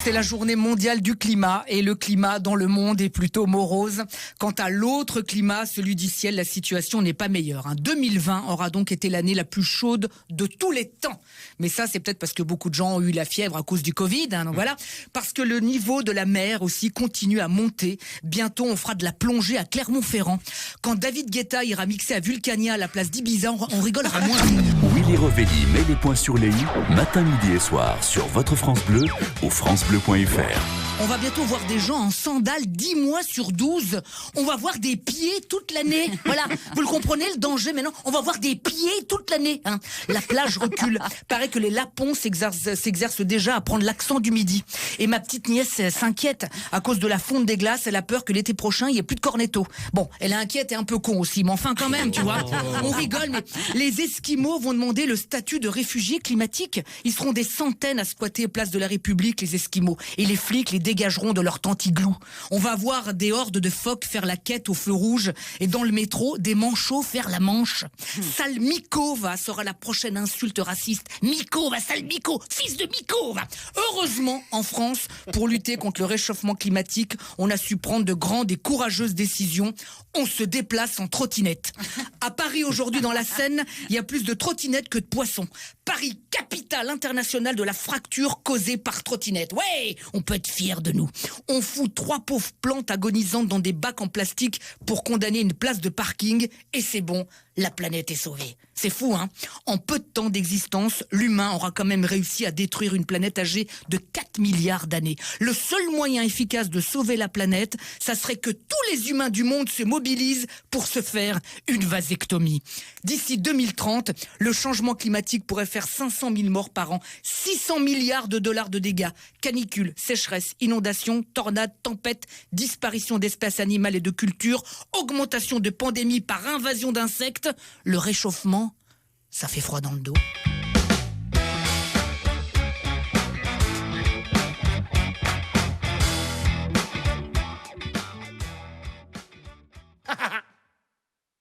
C'est la journée mondiale du climat et le climat dans le monde est plutôt morose. Quant à l'autre climat, celui du ciel, la situation n'est pas meilleure. 2020 aura donc été l'année la plus chaude de tous les temps. Mais ça, c'est peut-être parce que beaucoup de gens ont eu la fièvre à cause du Covid. Donc voilà. Parce que le niveau de la mer aussi continue à monter. Bientôt, on fera de la plongée à Clermont-Ferrand. Quand David Guetta ira mixer à Vulcania à la place d'Ibiza, on rigolera moins. Willy Revelli met les points sur les i, matin, midi et soir sur votre France Bleu ou francebleu.fr. On va bientôt voir des gens en sandales 10 mois sur 12. On va voir des pieds toute l'année. Voilà, vous le comprenez le danger maintenant. On va voir des pieds toute l'année. La plage recule. Paraît que les lapons s'exercent déjà à prendre l'accent du midi. Et ma petite nièce s'inquiète à cause de la fonte des glaces. Elle a peur que l'été prochain, il n'y ait plus de cornetto. Bon, elle est inquiète et un peu con aussi. Mais enfin quand même, tu vois. On rigole, mais les Esquimaux vont demander le statut de réfugiés climatiques. Ils seront des centaines à squatter place de la République, les Esquimaux. Et les flics les dégageront de leur tente igloo. On va voir des hordes de phoques faire la quête au feu rouge et dans le métro, des manchots faire la manche. Sale Mikova sera la prochaine insulte raciste. Mikova, sale Miko, fils de Mikova. Heureusement, en France, pour lutter contre le réchauffement climatique, on a su prendre de grandes et courageuses décisions. On se déplace en trottinette. À Paris, aujourd'hui, dans la Seine, il y a plus de trottinettes que de poissons. Paris, capitale internationale de la fracture causée par trottinette. Ouais, on peut être fier de nous. On fout 3 pauvres plantes agonisantes dans des bacs en plastique pour condamner une place de parking et c'est bon, la planète est sauvée. C'est fou, hein? En peu de temps d'existence, l'humain aura quand même réussi à détruire une planète âgée de 4 milliards d'années. Le seul moyen efficace de sauver la planète, ça serait que tous les humains du monde se mobilisent pour se faire une vasectomie. D'ici 2030, le changement climatique pourrait faire 500 000 morts par an, 600 milliards de dollars de dégâts, canicules, sécheresse, inondations, tornades, tempêtes, disparition d'espèces animales et de cultures, augmentation de pandémies par invasion d'insectes. Le réchauffement, ça fait froid dans le dos.